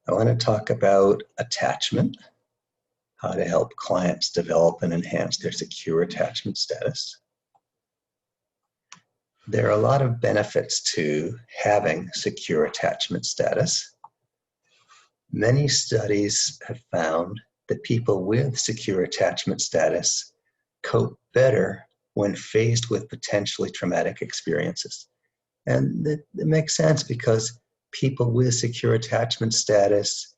I want to talk about attachment, how to help clients develop and enhance their secure attachment status. There are a lot of benefits to having secure attachment status. Many studies have found that people with secure attachment status cope better when faced with potentially traumatic experiences. And it makes sense because people with secure attachment status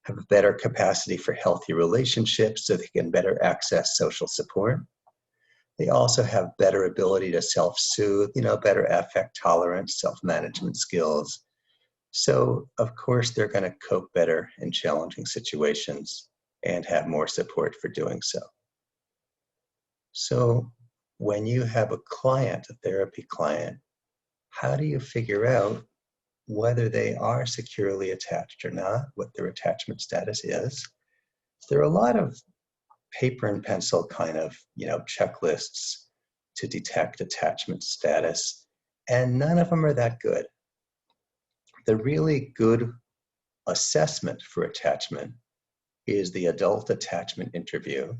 have a better capacity for healthy relationships so they can better access social support. They also have better ability to self-soothe, better affect tolerance, self-management skills. So, of course, they're going to cope better in challenging situations and have more support for doing so. So, when you have a client, a therapy client, how do you figure out whether they are securely attached or not, what their attachment status is? There are a lot of paper and pencil kind of, checklists to detect attachment status, and none of them are that good. The really good assessment for attachment is the adult attachment interview,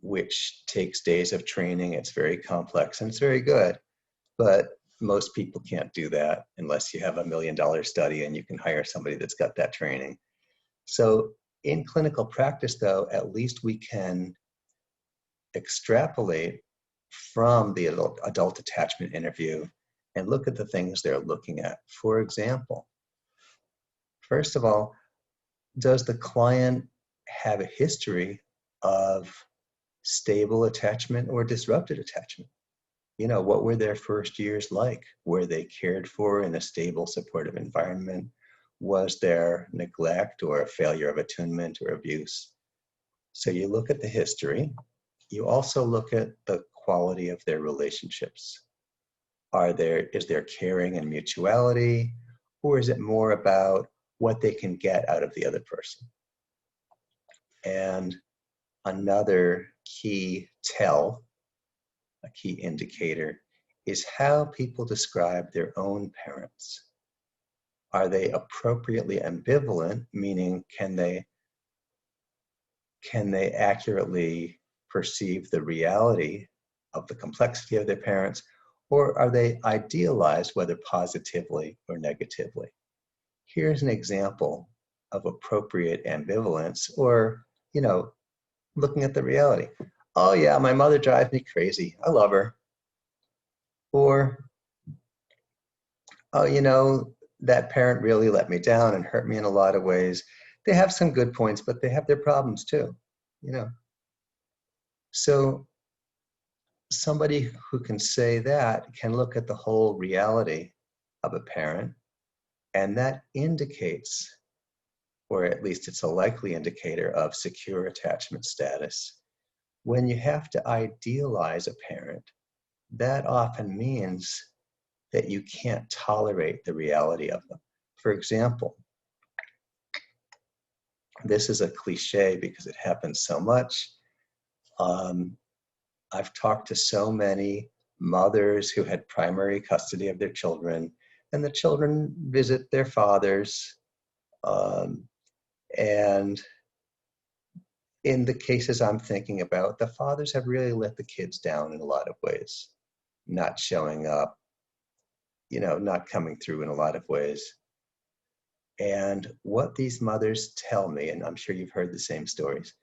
which takes days of training. It's very complex and it's very good, but most people can't do that unless you have $1 million study and you can hire somebody that's got that training. So in clinical practice, though, at least we can extrapolate from the adult attachment interview and look at the things they're looking at. For example, first of all, does the client have a history of stable attachment or disrupted attachment? What were their first years like? Were they cared for in a stable, supportive environment? Was there neglect or a failure of attunement or abuse? So you look at the history. You also look at the quality of their relationships. Is there caring and mutuality, or is it more about what they can get out of the other person? And another key a key indicator, is how people describe their own parents. Are they appropriately ambivalent, meaning can they accurately perceive the reality of the complexity of their parents, or are they idealized, whether positively or negatively? Here's an example of appropriate ambivalence, or, looking at the reality. Oh yeah, my mother drives me crazy. I love her. Or, oh, that parent really let me down and hurt me in a lot of ways. They have some good points, but they have their problems too, So somebody who can say that can look at the whole reality of a parent, and that indicates, or at least it's a likely indicator of secure attachment status. When you have to idealize a parent, that often means that you can't tolerate the reality of them. For example, this is a cliche because it happens so much. I've talked to so many mothers who had primary custody of their children, and the children visit their fathers. And in the cases I'm thinking about, the fathers have really let the kids down in a lot of ways, not showing up, not coming through in a lot of ways. And what these mothers tell me, and I'm sure you've heard the same stories,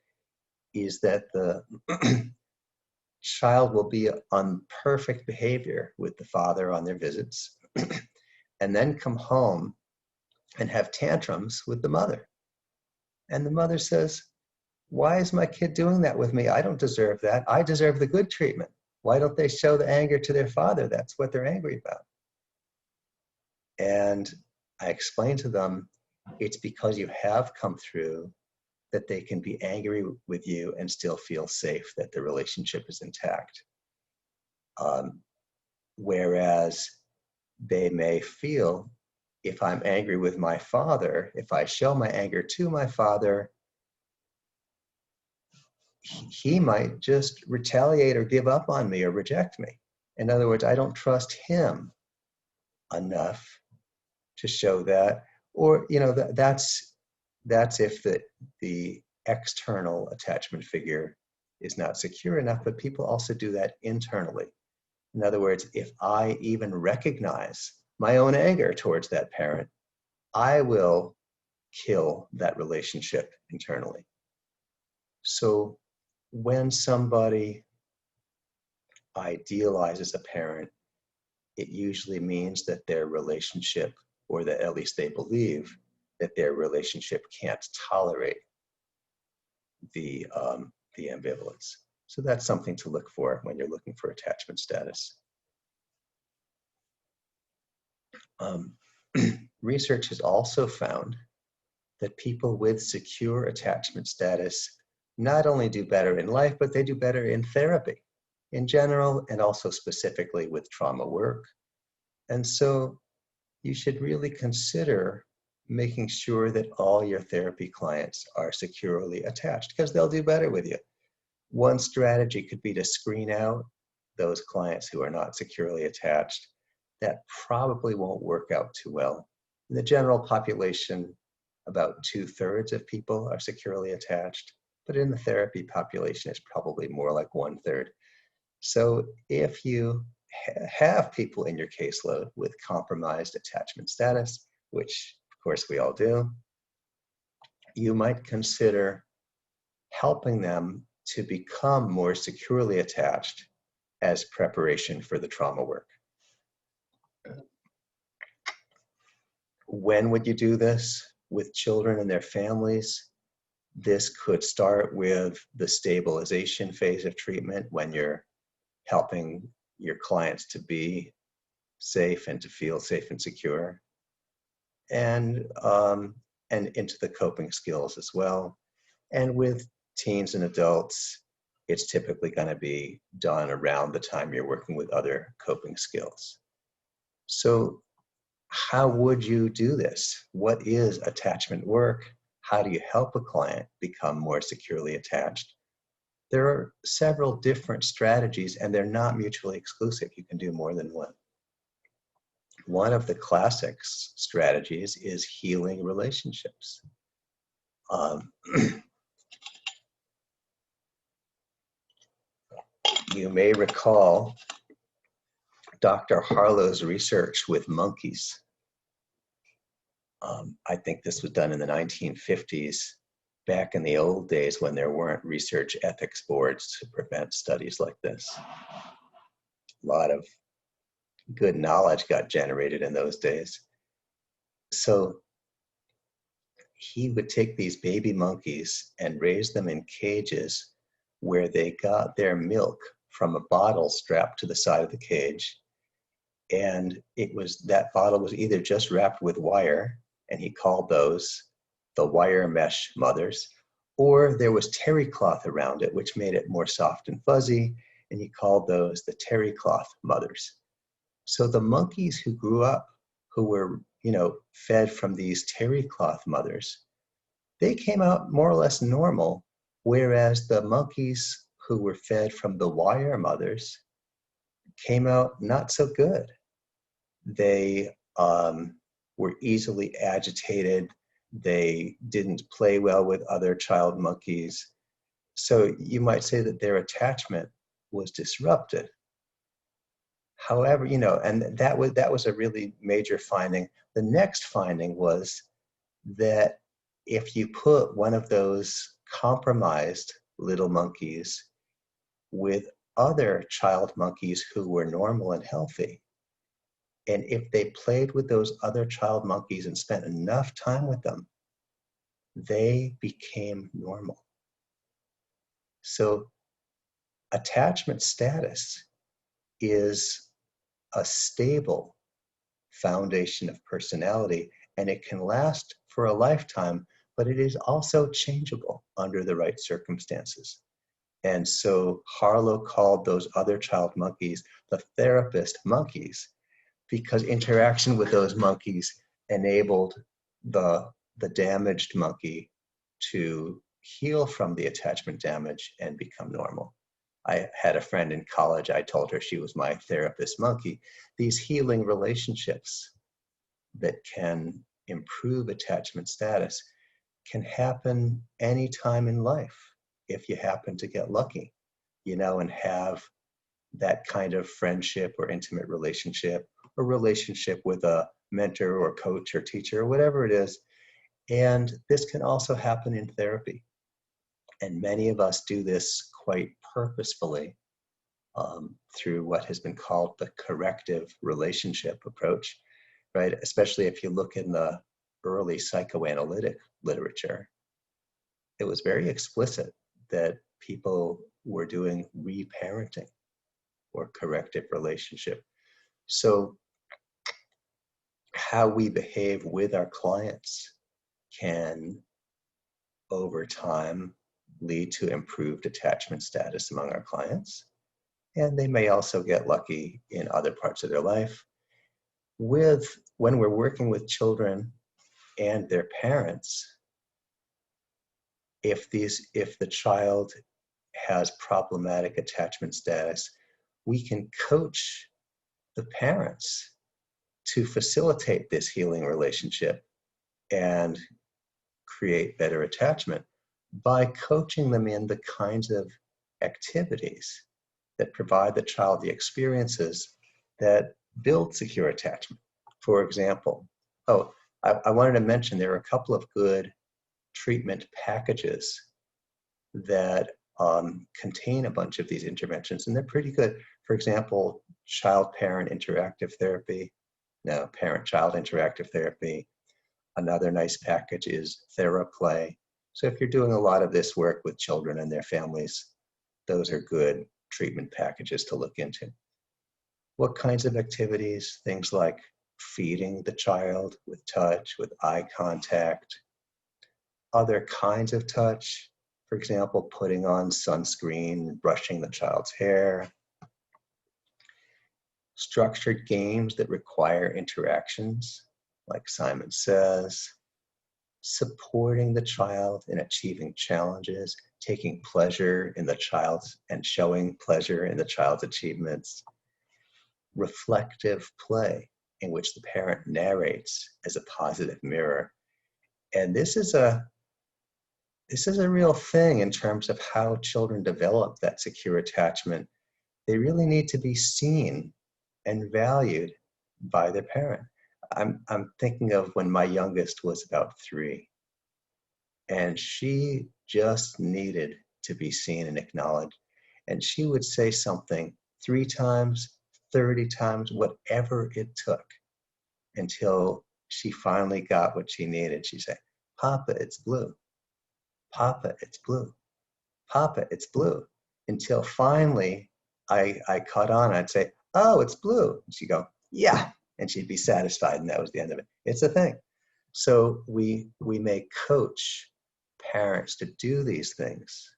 is that the child will be on perfect behavior with the father on their visits and then come home and have tantrums with the mother. And the mother says, why is my kid doing that with me? I don't deserve that. I deserve the good treatment. Why don't they show the anger to their father? That's what they're angry about. And I explained to them, it's because you have come through that they can be angry with you and still feel safe, that the relationship is intact. Whereas they may feel, if I'm angry with my father, if I show my anger to my father, he might just retaliate or give up on me or reject me. In other words, I don't trust him enough to show that. Or, that's That's if the external attachment figure is not secure enough, but people also do that internally. In other words, if I even recognize my own anger towards that parent, I will kill that relationship internally. So when somebody idealizes a parent, it usually means that their relationship, or that at least they believe that their relationship can't tolerate the ambivalence. So that's something to look for when you're looking for attachment status. Research has also found that people with secure attachment status not only do better in life, but they do better in therapy in general, and also specifically with trauma work. And so you should really consider making sure that all your therapy clients are securely attached, because they'll do better with you. One strategy could be to screen out those clients who are not securely attached. That probably won't work out too well. In the general population, about 2/3 of people are securely attached, but in the therapy population, it's probably more like 1/3. So if you have people in your caseload with compromised attachment status, which of course we all do, you might consider helping them to become more securely attached as preparation for the trauma work. When would you do this with children and their families? This could start with the stabilization phase of treatment, when you're helping your clients to be safe and to feel safe and secure, and into the coping skills as well. And with teens and adults, it's typically going to be done around the time you're working with other coping skills. So how would you do this? What is attachment work? How do you help a client become more securely attached? There are several different strategies, and they're not mutually exclusive. You can do more than one. One of the classic strategies is healing relationships. You may recall Dr. Harlow's research with monkeys. I think this was done in the 1950s, back in the old days when there weren't research ethics boards to prevent studies like this. A lot of good knowledge got generated in those days. So he would take these baby monkeys and raise them in cages where they got their milk from a bottle strapped to the side of the cage. And that bottle was either just wrapped with wire, and he called those the wire mesh mothers, or there was terry cloth around it, which made it more soft and fuzzy, and he called those the terry cloth mothers. So the monkeys who grew up, who were, fed from these terry cloth mothers, they came out more or less normal, whereas the monkeys who were fed from the wire mothers came out not so good. They were easily agitated. They didn't play well with other child monkeys. So you might say that their attachment was disrupted. However, and that was a really major finding. The next finding was that if you put one of those compromised little monkeys with other child monkeys who were normal and healthy, and if they played with those other child monkeys and spent enough time with them, they became normal. So attachment status is a stable foundation of personality, and it can last for a lifetime, but it is also changeable under the right circumstances. And so Harlow called those other child monkeys the therapist monkeys, because interaction with those monkeys enabled the damaged monkey to heal from the attachment damage and become normal. I had a friend in college, I told her she was my therapist monkey. These healing relationships that can improve attachment status can happen anytime in life if you happen to get lucky, and have that kind of friendship or intimate relationship or relationship with a mentor or coach or teacher or whatever it is. And this can also happen in therapy. And many of us do this quite purposefully through what has been called the corrective relationship approach, right? Especially if you look in the early psychoanalytic literature, it was very explicit that people were doing reparenting or corrective relationship. So how we behave with our clients can, over time, lead to improved attachment status among our clients. And they may also get lucky in other parts of their life. When we're working with children and their parents, if the child has problematic attachment status, we can coach the parents to facilitate this healing relationship and create better attachment by coaching them in the kinds of activities that provide the child the experiences that build secure attachment. For example, I wanted to mention there are a couple of good treatment packages that contain a bunch of these interventions, and they're pretty good. For example, child-parent interactive therapy, no, parent-child interactive therapy. Another nice package is TheraPlay. So if you're doing a lot of this work with children and their families, those are good treatment packages to look into. What kinds of activities? Things like feeding the child with touch, with eye contact, other kinds of touch, for example, putting on sunscreen, brushing the child's hair, structured games that require interactions, like Simon Says, supporting the child in achieving challenges, taking pleasure in the child's and showing pleasure in the child's achievements, reflective play in which the parent narrates as a positive mirror. And this is a real thing in terms of how children develop that secure attachment. They really need to be seen and valued by their parent. I'm thinking of when my youngest was about 3, and she just needed to be seen and acknowledged. And she would say something 3 times, 30 times, whatever it took, until she finally got what she needed. She'd say, "Papa, it's blue. Papa, it's blue. Papa, it's blue." Until finally I caught on. I'd say, "Oh, it's blue." And she'd go, "Yeah." And she'd be satisfied, and that was the end of it. It's a thing. So we may coach parents to do these things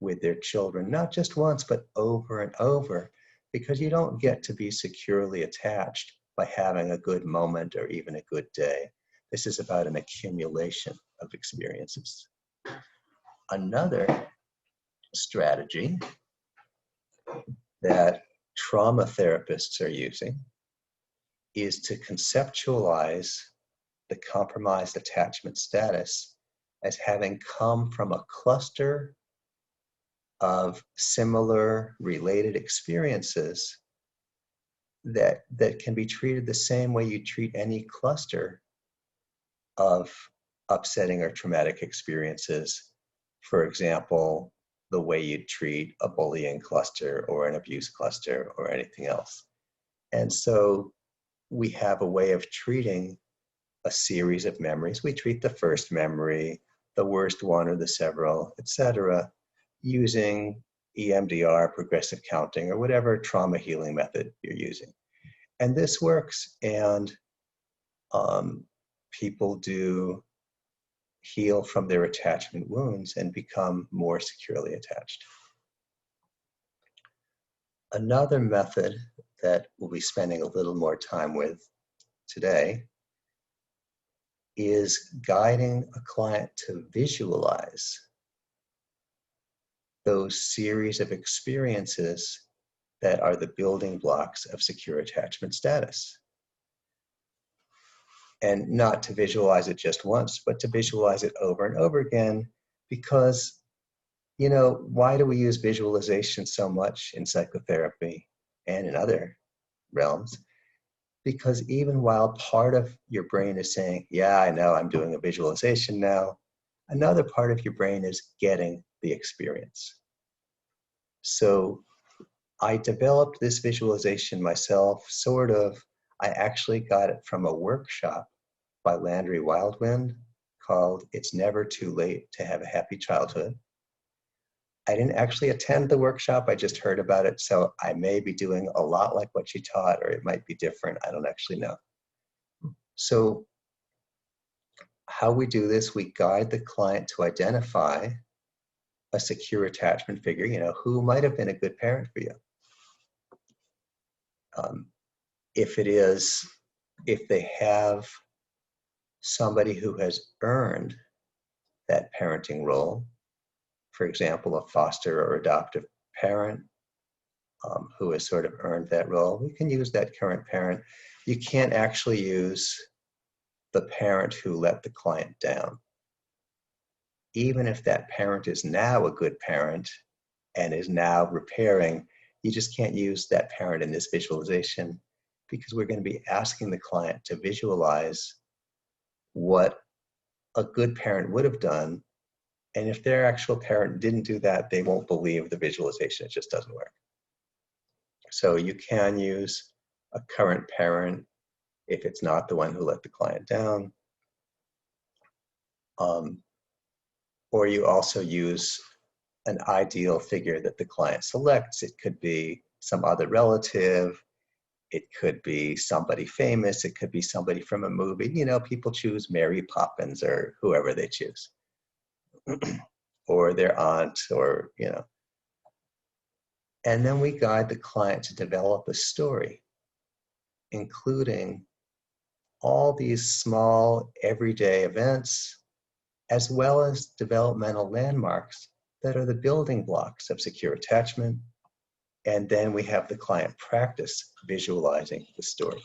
with their children, not just once, but over and over, because you don't get to be securely attached by having a good moment or even a good day. This is about an accumulation of experiences. Another strategy that trauma therapists are using is to conceptualize the compromised attachment status as having come from a cluster of similar related experiences that can be treated the same way you treat any cluster of upsetting or traumatic experiences. For example, the way you treat a bullying cluster or an abuse cluster or anything else. And so we have a way of treating a series of memories. We treat the first memory, the worst one or the several, etc., using EMDR, progressive counting, or whatever trauma healing method you're using. And this works, and people do heal from their attachment wounds and become more securely attached. Another method that we'll be spending a little more time with today is guiding a client to visualize those series of experiences that are the building blocks of secure attachment status. And not to visualize it just once, but to visualize it over and over again, because, you know, why do we use visualization so much in psychotherapy and in other realms? Because even while part of your brain is saying, yeah, I know I'm doing a visualization now, another part of your brain is getting the experience. So I developed this visualization myself, sort of. I actually got it from a workshop by Landry Wildwind called It's Never Too Late to Have a Happy Childhood. I didn't actually attend the workshop, I just heard about it, so I may be doing a lot like what she taught, or it might be different, I don't actually know. So how we do this, we guide the client to identify a secure attachment figure, you know, who might have been a good parent for you. If it is, if they have somebody who has earned that parenting role, for example, a foster or adoptive parent who has sort of earned that role, we can use that current parent. You can't actually use the parent who let the client down. Even if that parent is now a good parent and is now repairing, you just can't use that parent in this visualization, because we're going to be asking the client to visualize what a good parent would have done. And if their actual parent didn't do that, they won't believe the visualization. It just doesn't work. So you can use a current parent if it's not the one who let the client down. Or you also use an ideal figure that the client selects. It could be some other relative. It could be somebody famous. It could be somebody from a movie. You know, people choose Mary Poppins or whoever they choose. Or their aunt, or, you know. And then we guide the client to develop a story, including all these small everyday events, as well as developmental landmarks that are the building blocks of secure attachment. And then we have the client practice visualizing the story.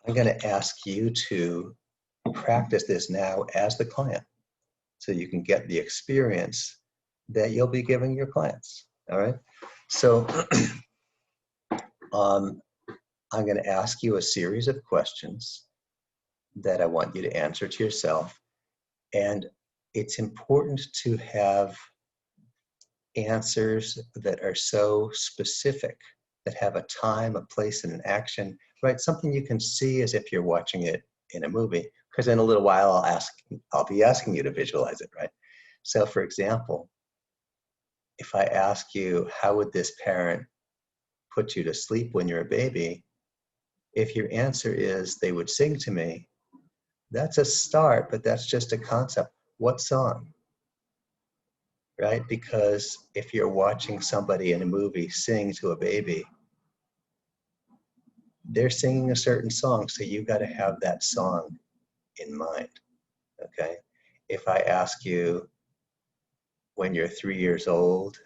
I'm going to ask you to practice this now as the client, so you can get the experience that you'll be giving your clients. All right. So I'm going to ask you a series of questions that I want you to answer to yourself. And it's important to have answers that are so specific, that have a time, a place, and an action, right? Something you can see as if you're watching it in a movie, because in a little while I'll be asking you to visualize it, right? So for example, if I ask you, how would this parent put you to sleep when you're a baby? If your answer is, they would sing to me, that's a start, but that's just a concept. What song? Right? Because if you're watching somebody in a movie sing to a baby, they're singing a certain song, so you got to have that song in mind. Okay? If I ask you, when you're 3 years old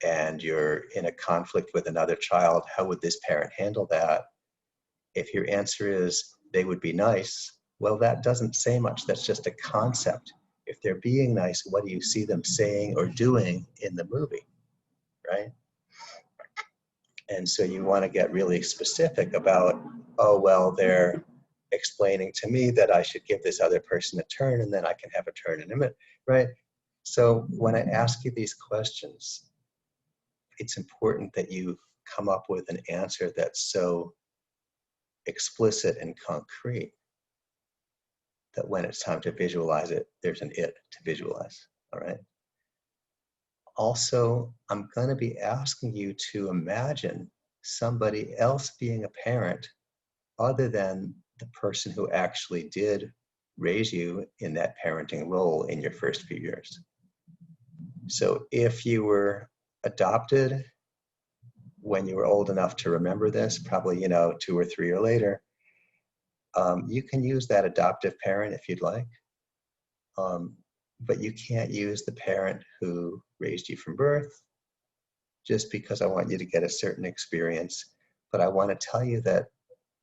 and you're in a conflict with another child, how would this parent handle that? If your answer is, they would be nice, well, that doesn't say much. That's just a concept. If they're being nice, what do you see them saying or doing in the movie, right? And so you want to get really specific about, oh, well, they're explaining to me that I should give this other person a turn, and then I can have a turn in a minute, right? So when I ask you these questions, it's important that you come up with an answer that's so explicit and concrete that when it's time to visualize it, there's an it to visualize, all right? Also, I'm going to be asking you to imagine somebody else being a parent other than the person who actually did raise you in that parenting role in your first few years. So if you were adopted when you were old enough to remember this, probably, 2 or 3 or later, you can use that adoptive parent if you'd like, but you can't use the parent who raised you from birth, just because I want you to get a certain experience, but I want to tell you that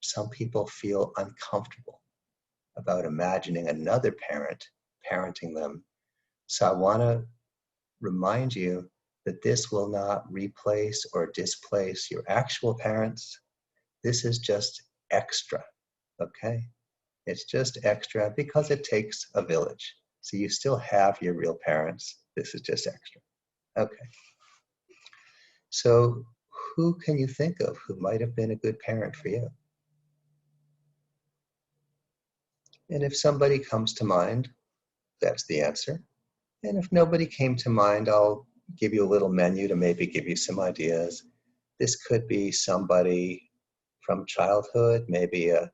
some people feel uncomfortable about imagining another parent parenting them. So I want to remind you that this will not replace or displace your actual parents. This is just extra, okay? It's just extra because it takes a village. So you still have your real parents. This is just extra. Okay. So who can you think of who might have been a good parent for you? And if somebody comes to mind, that's the answer. And if nobody came to mind, I'll give you a little menu to maybe give you some ideas. This could be somebody from childhood, maybe a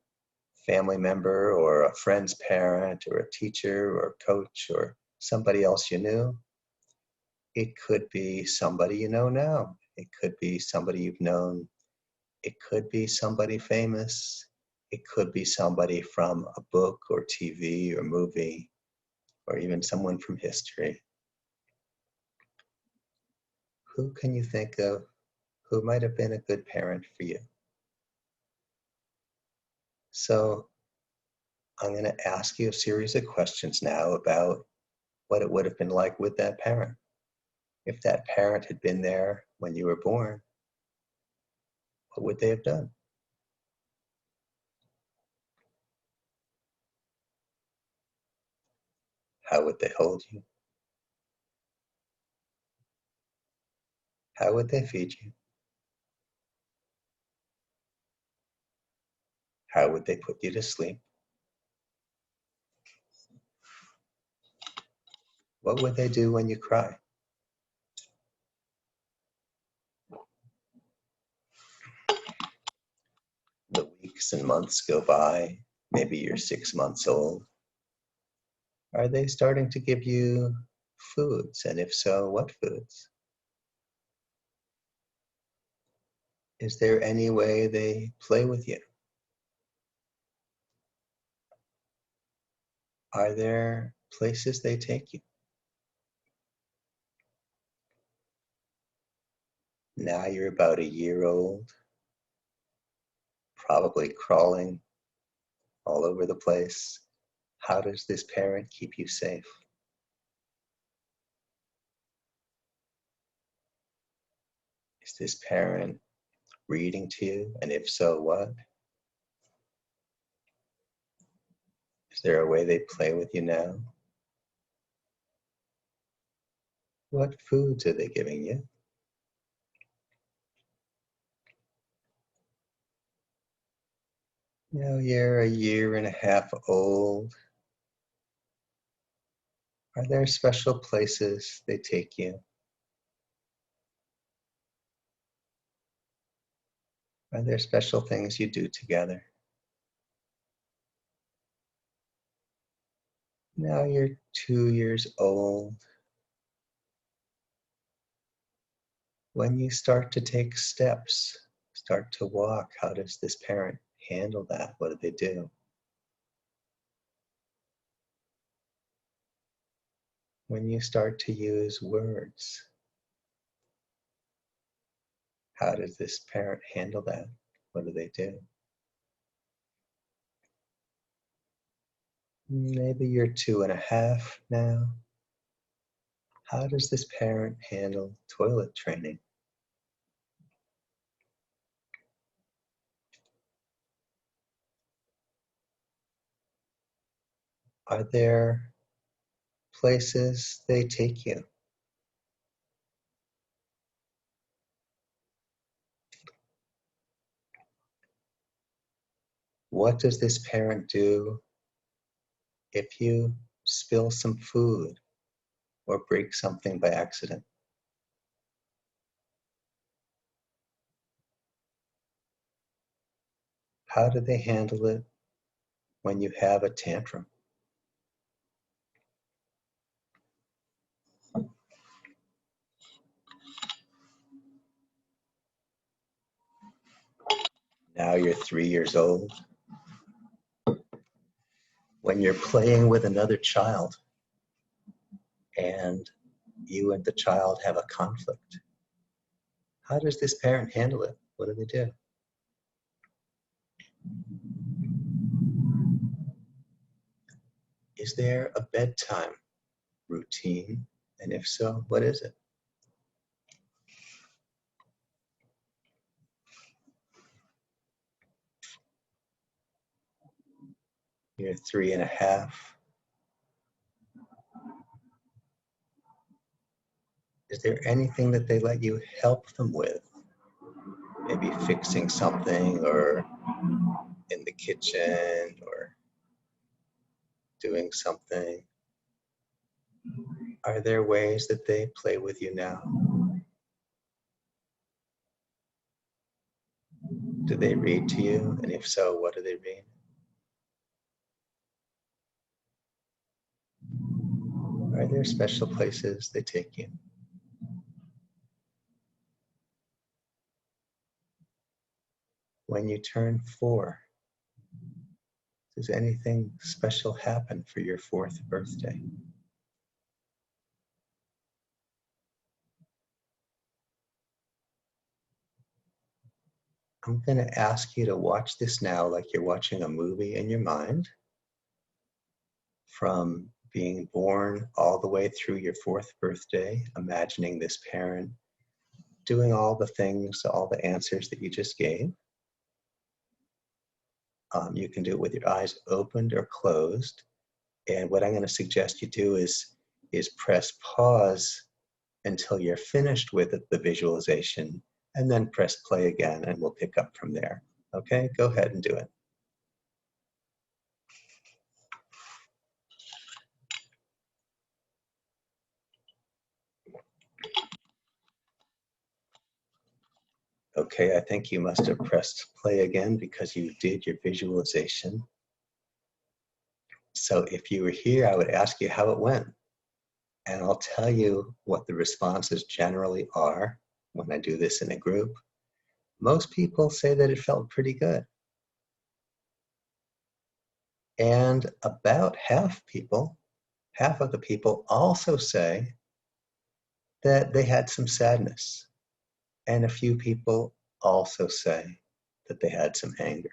family member or a friend's parent or a teacher or a coach or somebody else you knew. It could be somebody you know now. It could be somebody you've known. It could be somebody famous. It could be somebody from a book or TV or movie, or even someone from history. Who can you think of who might have been a good parent for you? So I'm going to ask you a series of questions now about what it would have been like with that parent. If that parent had been there when you were born, what would they have done? How would they hold you? How would they feed you? How would they put you to sleep? What would they do when you cry? The weeks and months go by. Maybe you're 6 months old. Are they starting to give you foods? And if so, what foods? Is there any way they play with you? Are there places they take you? Now you're about a year old, probably crawling all over the place. How does this parent keep you safe? Is this parent reading to you? And if so, what? Is there a way they play with you now? What foods are they giving you? Now you're a year and a half old. Are there special places they take you? Are there special things you do together? Now you're 2 years old. When you start to take steps, start to walk, how does this parent handle that? What do they do? When you start to use words, how does this parent handle that? What do they do? Maybe you're 2.5 now. How does this parent handle toilet training? Are there places they take you? What does this parent do if you spill some food or break something by accident? How do they handle it when you have a tantrum? Now you're 3 years old. When you're playing with another child and you and the child have a conflict, How does this parent handle it? What do they do? Is there a bedtime routine? And if so, what is it? You're 3.5. Is there anything that they let you help them with? Maybe fixing something, or in the kitchen, or doing something? Are there ways that they play with you now? Do they read to you? And if so, what do they read? Are there special places they take you? When you turn 4, does anything special happen for your 4th birthday? I'm going to ask you to watch this now like you're watching a movie in your mind, from being born all the way through your 4th birthday, imagining this parent doing all the things, all the answers that you just gave. You can do it with your eyes opened or closed. And what I'm going to suggest you do is press pause until you're finished with the visualization, and then press play again, and we'll pick up from there. Okay, go ahead and do it. Okay, I think you must have pressed play again because you did your visualization. So if you were here, I would ask you how it went. And I'll tell you what the responses generally are when I do this in a group. Most people say that it felt pretty good. And about half of the people also say that they had some sadness. And a few people also say that they had some anger.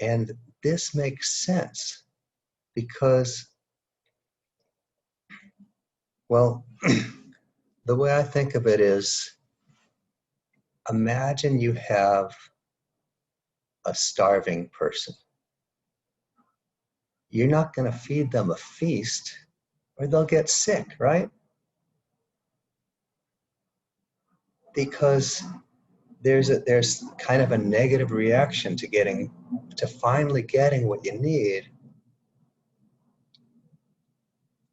And this makes sense because, well, the way I think of it is, imagine you have a starving person. You're not going to feed them a feast or they'll get sick, right? Because there's kind of a negative reaction to finally getting what you need.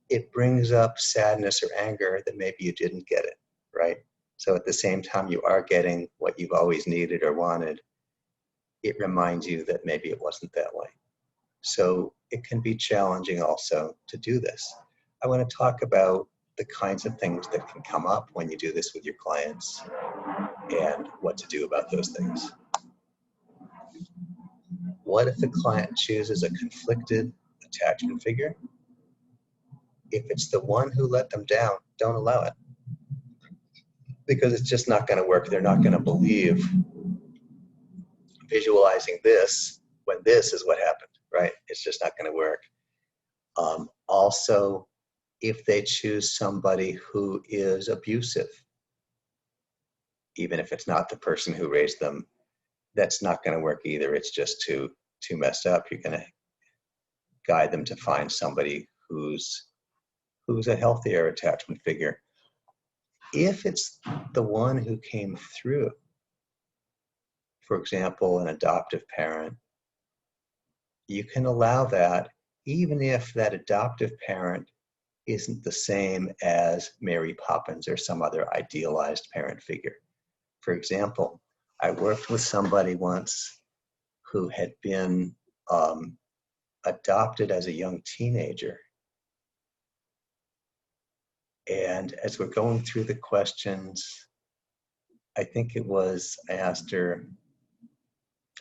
It brings up sadness or anger that maybe you didn't get it, right? So at the same time you are getting what you've always needed or wanted, it reminds you that maybe it wasn't that way. So it can be challenging also to do this. I want to talk about the kinds of things that can come up when you do this with your clients and what to do about those things. What if the client chooses a conflicted attachment figure? If it's the one who let them down, don't allow it. Because it's just not going to work. They're not going to believe visualizing this when this is what happened, right? It's just not going to work. Also, if they choose somebody who is abusive, even if it's not the person who raised them, that's not going to work either. It's just too messed up. You're going to guide them to find somebody who's a healthier attachment figure. If it's the one who came through, for example, an adoptive parent, you can allow that even if that adoptive parent isn't the same as Mary Poppins or some other idealized parent figure. For example, I worked with somebody once who had been adopted as a young teenager. And as we're going through the questions, I asked her,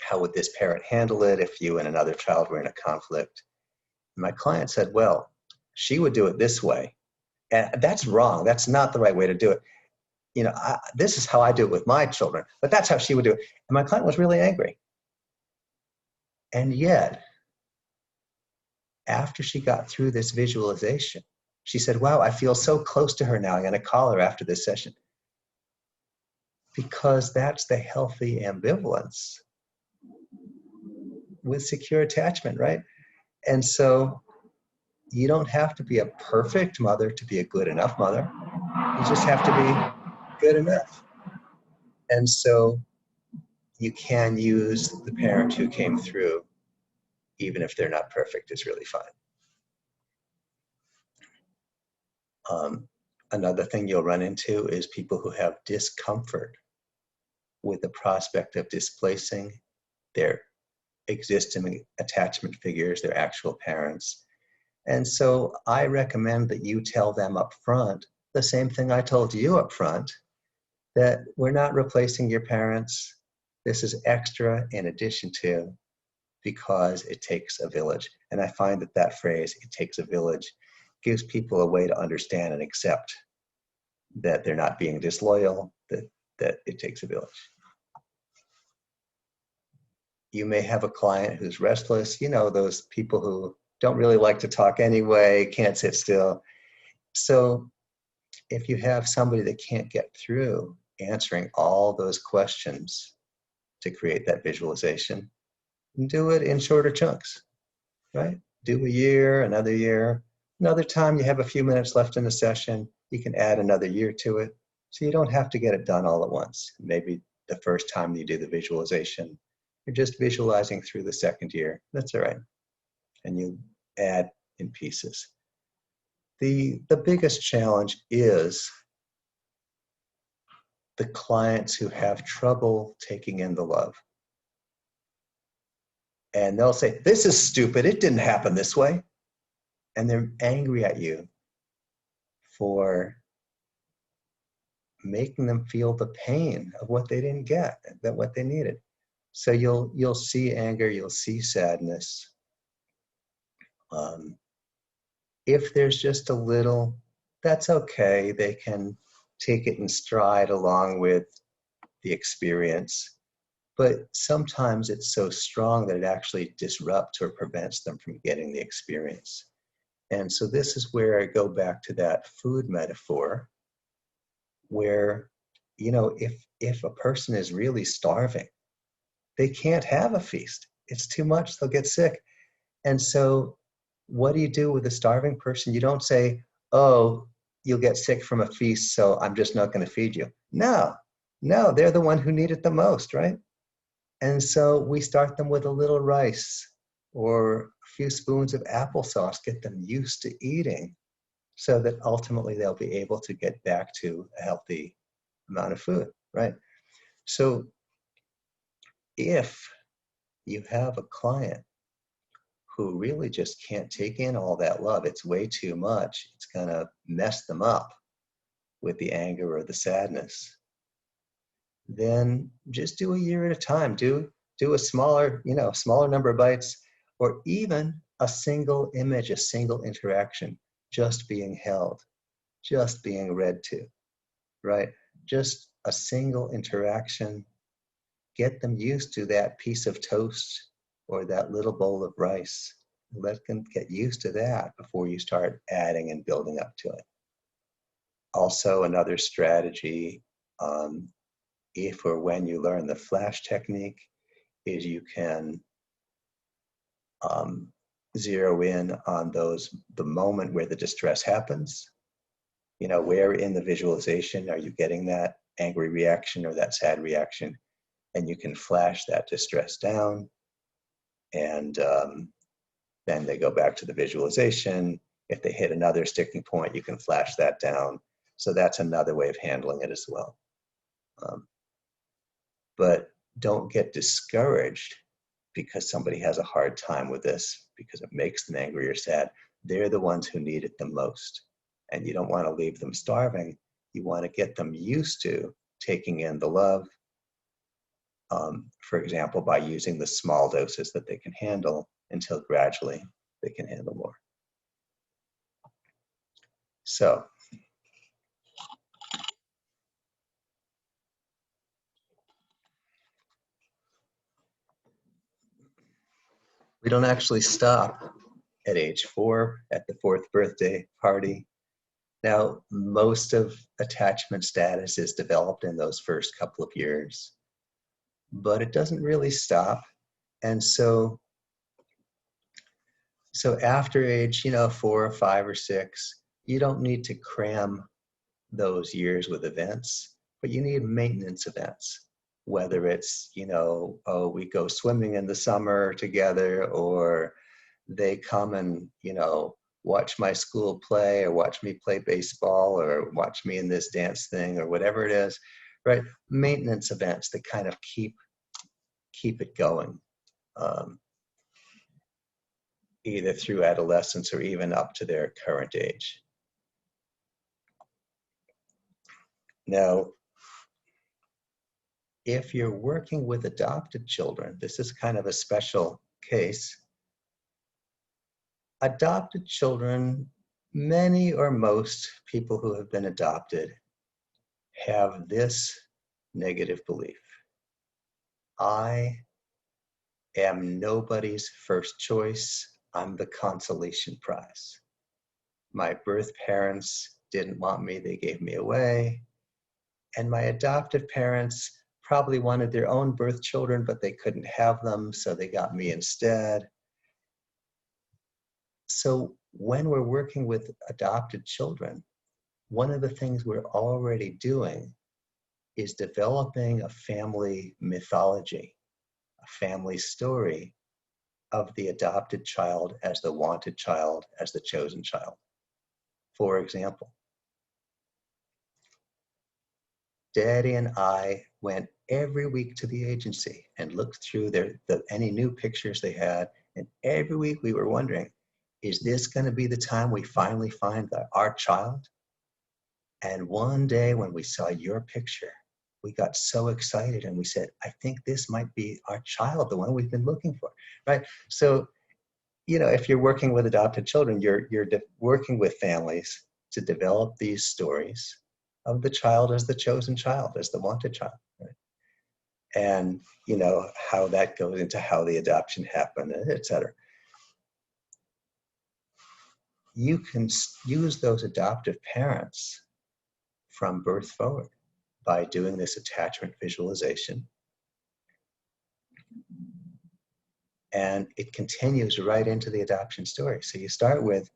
how would this parent handle it if you and another child were in a conflict? And my client said, well, she would do it this way. And that's wrong. That's not the right way to do it. you know, this is how I do it with my children, but that's how she would do it. And my client was really angry. And yet, after she got through this visualization, she said, wow, I feel so close to her now. I'm going to call her after this session. Because that's the healthy ambivalence with secure attachment, right? And so you don't have to be a perfect mother to be a good enough mother. You just have to be good enough. And so you can use the parent who came through, even if they're not perfect, is really fine. Another thing you'll run into is people who have discomfort with the prospect of displacing their existing attachment figures, their actual parents. And so I recommend that you tell them up front the same thing I told you up front, that we're not replacing your parents. This is extra in addition to, because it takes a village. And I find that that phrase, it takes a village, gives people a way to understand and accept that they're not being disloyal, that it takes a village. You may have a client who's restless, you know, those people who don't really like to talk anyway, can't sit still. So if you have somebody that can't get through answering all those questions to create that visualization, do it in shorter chunks, right? Do a year, another time you have a few minutes left in the session, you can add another year to it. So you don't have to get it done all at once. Maybe the first time you do the visualization, you're just visualizing through the second year. That's all right. And you add in pieces. The biggest challenge is the clients who have trouble taking in the love. And they'll say, this is stupid, it didn't happen this way. And they're angry at you for making them feel the pain of what they didn't get, that what they needed. So you'll see anger, you'll see sadness. If there's just a little, that's okay. They can take it in stride along with the experience. But sometimes it's so strong that it actually disrupts or prevents them from getting the experience. And so this is where I go back to that food metaphor, where, you know, if a person is really starving, they can't have a feast. It's too much, they'll get sick. And so what do you do with a starving person? You don't say, oh, you'll get sick from a feast, so I'm just not going to feed you. No, they're the one who need it the most, right? And so we start them with a little rice or a few spoons of applesauce, get them used to eating so that ultimately they'll be able to get back to a healthy amount of food, right? So if you have a client who really just can't take in all that love, it's way too much, it's gonna mess them up with the anger or the sadness, then just do a year at a time. Do a smaller, smaller number of bites, or even a single image, a single interaction, just being held, just being read to, right? Just a single interaction. Get them used to that piece of toast or that little bowl of rice. Let them get used to that before you start adding and building up to it. Also, another strategy, if or when you learn the flash technique, is you can zero in on the moment where the distress happens. You know, where in the visualization are you getting that angry reaction or that sad reaction? And you can flash that distress down, and then they go back to the visualization. If they hit another sticking point, you can flash that down. So that's another way of handling it as well. But don't get discouraged because somebody has a hard time with this, because it makes them angry or sad. They're the ones who need it the most. And you don't want to leave them starving. You want to get them used to taking in the love, for example, by using the small doses that they can handle until gradually they can handle more. So We don't actually stop at age 4 at the 4th birthday party. Now, most of attachment status is developed in those first couple of years, but it doesn't really stop. And so after age, 4 or 5 or 6, you don't need to cram those years with events, but you need maintenance events, whether it's, oh, we go swimming in the summer together, or they come and, watch my school play, or watch me play baseball, or watch me in this dance thing, or whatever it is, right? Maintenance events that kind of keep it going, either through adolescence or even up to their current age. Now, if you're working with adopted children, this is kind of a special case. Adopted children, many or most people who have been adopted have this negative belief: I am nobody's first choice. I'm the consolation prize. My birth parents didn't want me, they gave me away. And my adoptive parents probably wanted their own birth children, but they couldn't have them, so they got me instead. So when we're working with adopted children, one of the things we're already doing is developing a family mythology, a family story of the adopted child as the wanted child, as the chosen child. For example, Daddy and I went every week to the agency and looked through any new pictures they had, and every week we were wondering, is this going to be the time we finally find our child? And one day when we saw your picture, we got so excited and we said, I think this might be our child, the one we've been looking for, right? So, if you're working with adopted children, you're working with families to develop these stories of the child as the chosen child, as the wanted child, right? And, how that goes into how the adoption happened, et cetera. You can use those adoptive parents from birth forward by doing this attachment visualization. And it continues right into the adoption story. So you start with,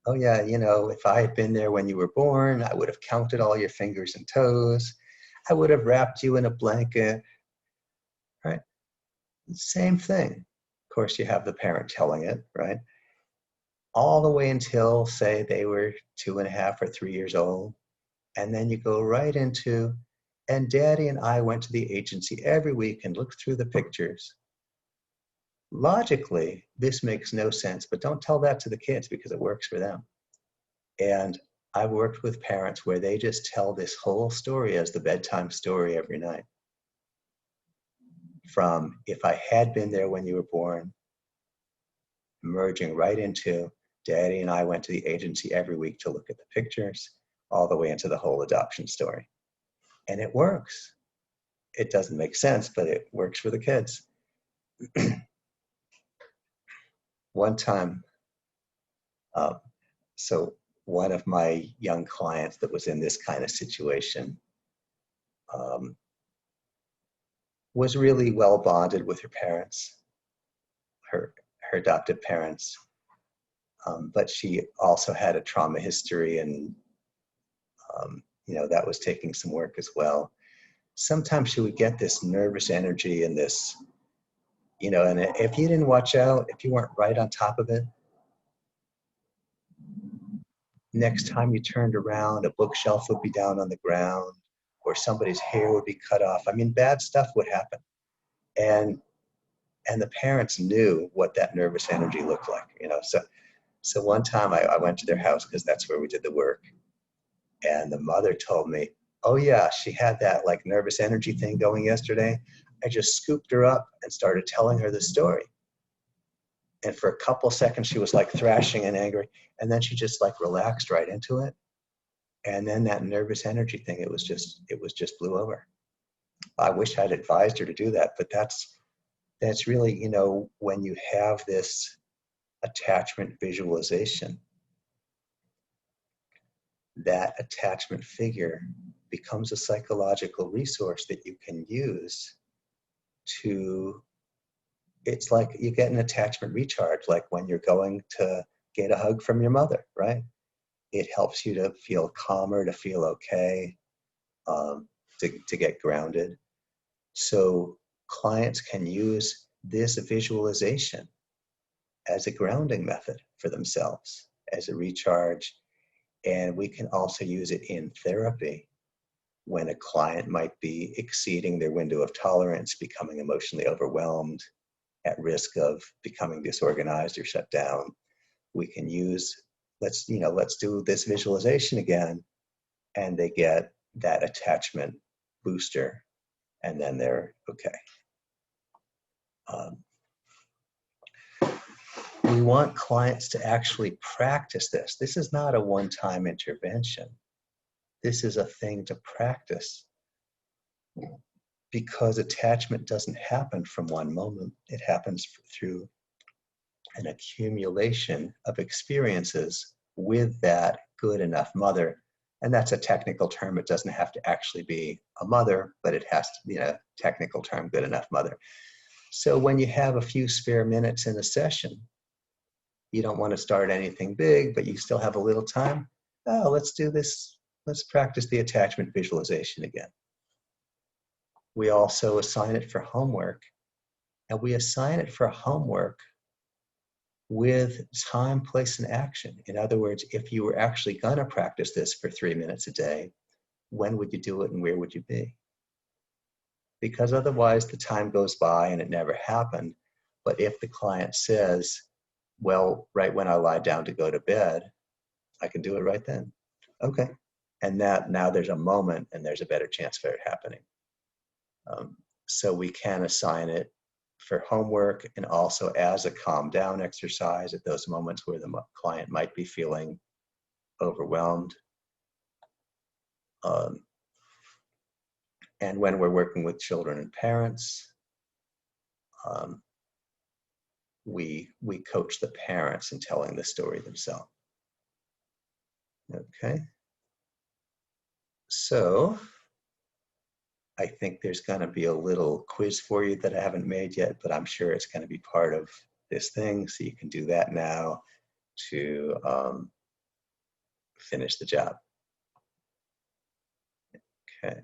oh yeah, if I had been there when you were born, I would have counted all your fingers and toes. I would have wrapped you in a blanket, right? Same thing. Of course, you have the parent telling it, right? All the way until, say, they were 2.5 or 3 years old. And then you go right into, and Daddy and I went to the agency every week and looked through the pictures. Logically, this makes no sense, but don't tell that to the kids because it works for them. And I've worked with parents where they just tell this whole story as the bedtime story every night. From, if I had been there when you were born, merging right into, Daddy and I went to the agency every week to look at the pictures, all the way into the whole adoption story. And it works. It doesn't make sense, but it works for the kids. One time, so one of my young clients that was in this kind of situation was really well bonded with her parents, her adoptive parents, but she also had a trauma history, and that was taking some work as well. Sometimes she would get this nervous energy and this, and if you didn't watch out, if you weren't right on top of it, next time you turned around, a bookshelf would be down on the ground, or somebody's hair would be cut off. I mean, bad stuff would happen. And the parents knew what that nervous energy looked like, So one time I went to their house because that's where we did the work. And the mother told me, oh yeah, she had that like nervous energy thing going yesterday. I just scooped her up and started telling her the story. And for a couple seconds, she was like thrashing and angry. And then she just like relaxed right into it. And then that nervous energy thing, it was just blew over. I wish I'd advised her to do that, but that's That's really, when you have this attachment visualization, that attachment figure becomes a psychological resource that you can use to, it's like you get an attachment recharge, like when you're going to get a hug from your mother, right? It helps you to feel calmer, to feel okay, to get grounded. So clients can use this visualization as a grounding method for themselves, as a recharge. And we can also use it in therapy when a client might be exceeding their window of tolerance, becoming emotionally overwhelmed, at risk of becoming disorganized or shut down. We can use, let's do this visualization again, and they get that attachment booster, and then they're okay. We want clients to actually practice this. This is not a one-time intervention. This is a thing to practice, because attachment doesn't happen from one moment. It happens through an accumulation of experiences with that good enough mother. And that's a technical term. It doesn't have to actually be a mother, but it has to be a technical term, good enough mother. So when you have a few spare minutes in a session, you don't want to start anything big, but you still have a little time. Oh, let's do this. Let's practice the attachment visualization again. We also assign it for homework, and we assign it for homework with time, place, and action. In other words, if you were actually going to practice this for 3 minutes a day, when would you do it and where would you be? Because otherwise the time goes by and it never happened. But if the client says, well, right when I lie down to go to bed, I can do it right then. Okay. And that now there's a moment and there's a better chance for it happening. So we can assign it for homework and also as a calm down exercise at those moments where the client might be feeling overwhelmed. And when we're working with children and parents, we coach the parents in telling the story themselves. Okay. So I think there's going to be a little quiz for you that I haven't made yet, but I'm sure it's going to be part of this thing. So you can do that now to finish the job. Okay.